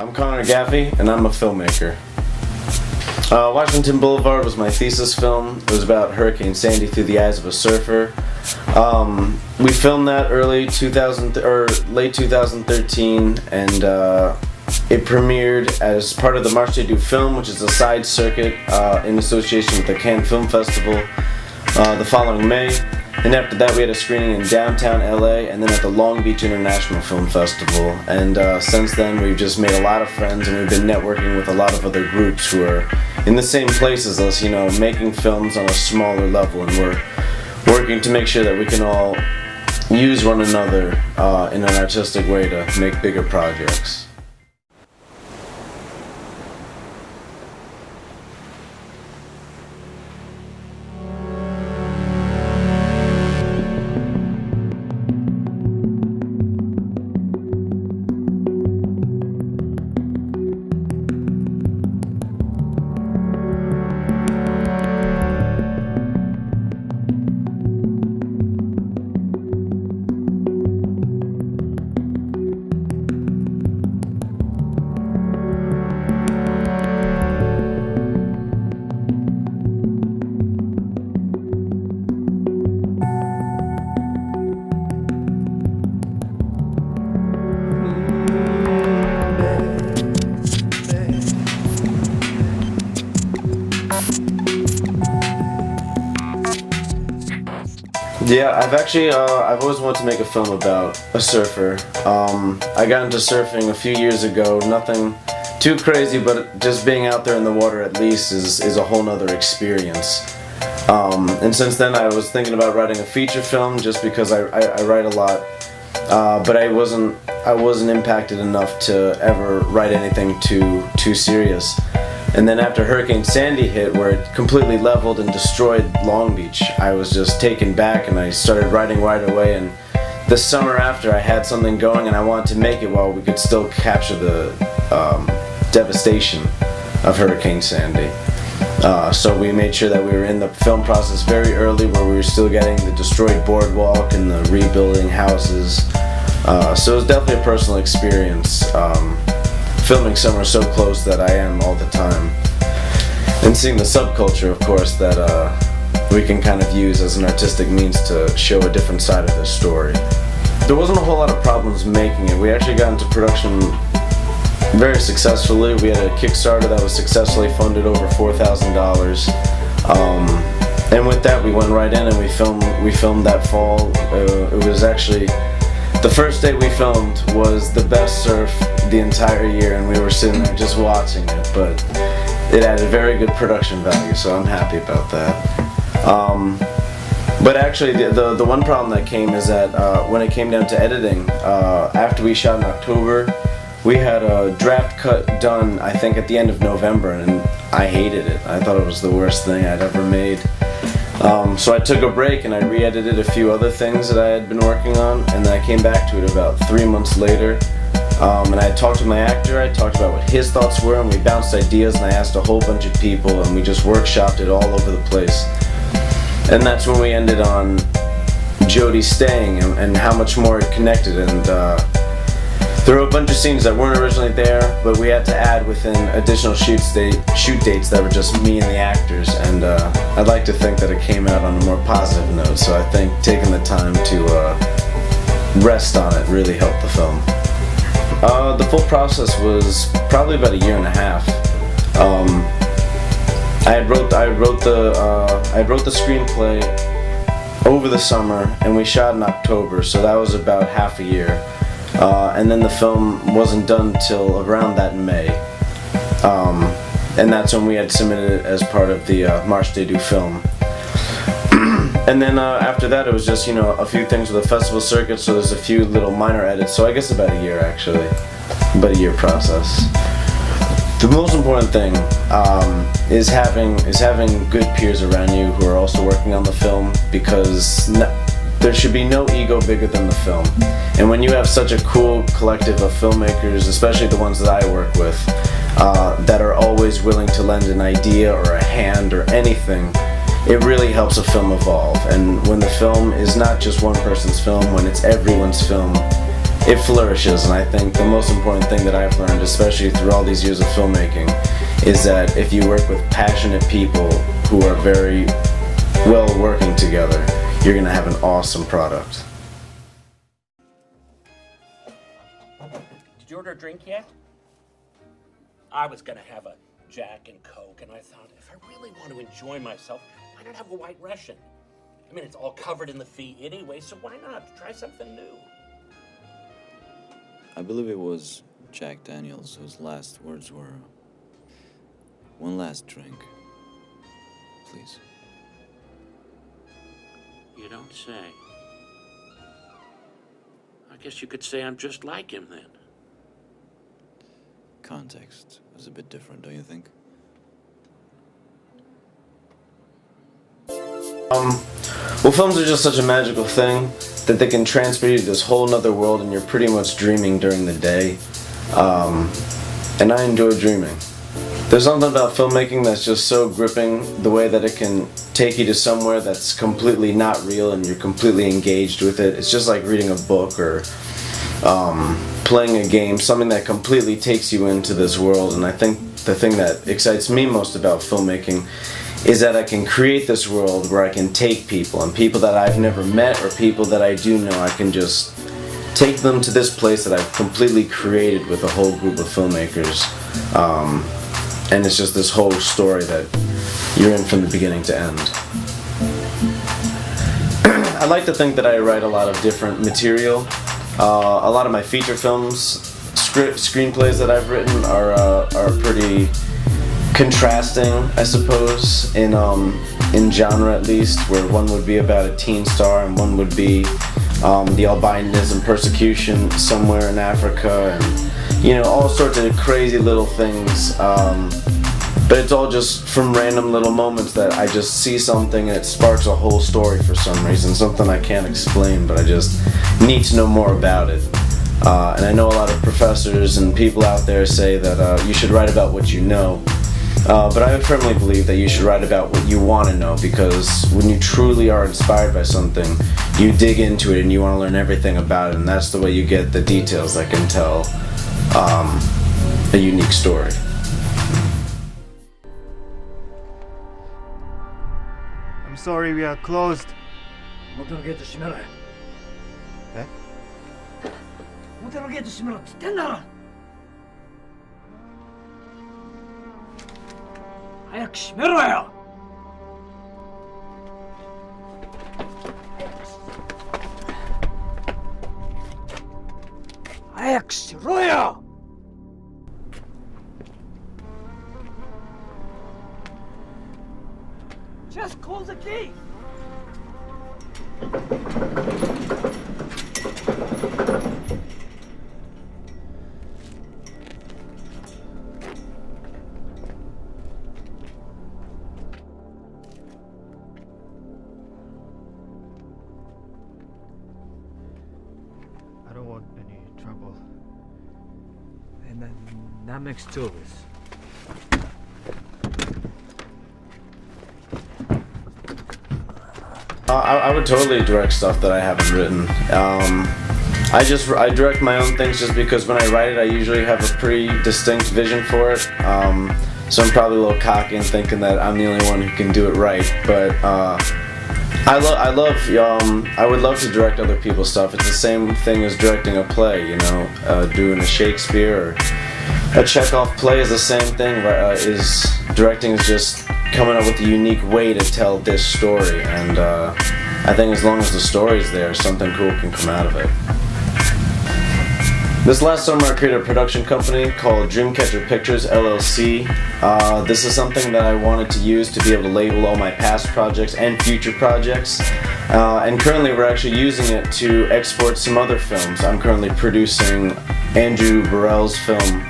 I'm Connor Gaffey, and I'm a filmmaker. Washington Boulevard was my thesis film. It was about Hurricane Sandy through the eyes of a surfer. We filmed that late 2013, and it premiered as part of the March They Do Film, which is a side circuit in association with the Cannes Film Festival the following May. And after that we had a screening in downtown LA and then at the Long Beach International Film Festival. And since then we've just made a lot of friends, and we've been networking with a lot of other groups who are in the same place as us, you know, making films on a smaller level, and we're working to make sure that we can all use one another in an artistic way to make bigger projects. Yeah, I've always wanted to make a film about a surfer. I got into surfing a few years ago. Nothing too crazy, but just being out there in the water at least is a whole nother experience. And since then I was thinking about writing a feature film, just because I write a lot, but I wasn't impacted enough to ever write anything too serious. And then after Hurricane Sandy hit, where it completely leveled and destroyed Long Beach, I was just taken back, and I started writing right away. And the summer after, I had something going, and I wanted to make it while we could still capture the devastation of Hurricane Sandy. So we made sure that we were in the film process very early, where we were still getting the destroyed boardwalk and the rebuilding houses. So it was definitely a personal experience. Filming somewhere so close that I am all the time, and seeing the subculture, of course, that we can kind of use as an artistic means to show a different side of this story. There wasn't a whole lot of problems making it. We actually got into production very successfully. We had a Kickstarter that was successfully funded over $4,000, and with that we went right in and we filmed that fall. It was actually the first day we filmed was the best surf the entire year, and we were sitting there just watching it, but it added very good production value, so I'm happy about that. But actually the one problem that came is that when it came down to editing, after we shot in October, we had a draft cut done I think at the end of November, and I hated it. I thought it was the worst thing I'd ever made. So I took a break and I re-edited a few other things that I had been working on, and then I came back to it about 3 months later. And I talked to my actor, I talked about what his thoughts were, and we bounced ideas, and I asked a whole bunch of people, and we just workshopped it all over the place. And that's when we ended on Jody staying and how much more it connected. And there were a bunch of scenes that weren't originally there, but we had to add within additional shoot dates that were just me and the actors, and I'd like to think that it came out on a more positive note, so I think taking the time to rest on it really helped the film. The full process was probably about 1.5 years. I wrote the screenplay over the summer, and we shot in October, so that was about half a year. And then the film wasn't done till around that May, and that's when we had submitted it as part of the March They Do Film. And then after that it was just, you know, a few things with the festival circuit, so there's a few little minor edits, so I guess about a year actually, about a year process. The most important thing is having good peers around you who are also working on the film, because there should be no ego bigger than the film. And when you have such a cool collective of filmmakers, especially the ones that I work with, that are always willing to lend an idea or a hand or anything, it really helps a film evolve. And when the film is not just one person's film, when it's everyone's film, it flourishes. And I think the most important thing that I've learned, especially through all these years of filmmaking, is that if you work with passionate people who are very well working together, you're going to have an awesome product. Did you order a drink yet? I was gonna have a Jack and Coke, and I thought, if I really want to enjoy myself, why not have a White Russian? I mean, it's all covered in the fee anyway, so why not try something new? I believe it was Jack Daniels whose last words were, "One last drink, please." You don't say. I guess you could say I'm just like him then. Context was a bit different, don't you think? Well, films are just such a magical thing that they can transport you to this whole nother world, and you're pretty much dreaming during the day. And I enjoy dreaming. There's something about filmmaking that's just so gripping, the way that it can take you to somewhere that's completely not real and you're completely engaged with it. It's just like reading a book or playing a game, something that completely takes you into this world. And I think the thing that excites me most about filmmaking is that I can create this world where I can take people, and people that I've never met or people that I do know, I can just take them to this place that I've completely created with a whole group of filmmakers. And it's just this whole story that you're in from the beginning to end. I like to think that I write a lot of different material. A lot of my feature films, screenplays that I've written are pretty contrasting, I suppose, in genre at least, where one would be about a teen star and one would be the albinism persecution somewhere in Africa, and you know, all sorts of crazy little things. But it's all just from random little moments that I just see something and it sparks a whole story for some reason, something I can't explain, but I just need to know more about it. And I know a lot of professors and people out there say that you should write about what you know. But I firmly believe that you should write about what you want to know, because when you truly are inspired by something, you dig into it and you want to learn everything about it, and that's the way you get the details that can tell a unique story. I'm sorry, we are closed. 表のゲート閉めろよ。え？表のゲート閉めろって言ってんだろ。早く閉めろよ。早くしろよ。Just call the key. I don't want any trouble. And then that makes two of us. I would totally direct stuff that I haven't written. I direct my own things just because when I write it, I usually have a pretty distinct vision for it. So I'm probably a little cocky and thinking that I'm the only one who can do it right. But I would love to direct other people's stuff. It's the same thing as directing a play, you know, doing a Shakespeare or a Chekhov play is the same thing. Directing is just coming up with a unique way to tell this story, and I think as long as the story's there, something cool can come out of it. This last summer I created a production company called Dreamcatcher Pictures LLC. This is something that I wanted to use to be able to label all my past projects and future projects. And currently we're actually using it to export some other films. I'm currently producing Andrew Burrell's film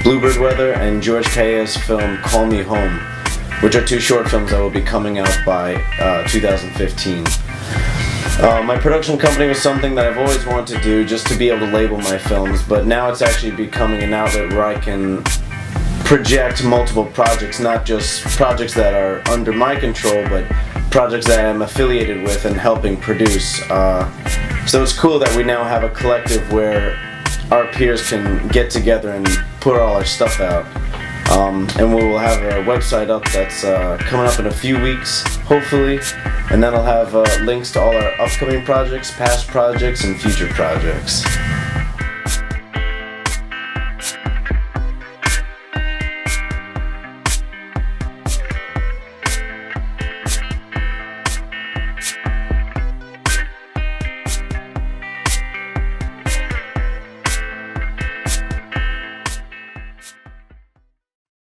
Bluebird Weather and George Paya's film Call Me Home, which are two short films that will be coming out by 2015. My production company was something that I've always wanted to do, just to be able to label my films, but now it's actually becoming an outlet where I can project multiple projects, not just projects that are under my control, but projects that I'm affiliated with and helping produce. So it's cool that we now have a collective where our peers can get together and put all our stuff out. And we will have a website up that's coming up in a few weeks, hopefully, and then I'll have links to all our upcoming projects, past projects, and future projects.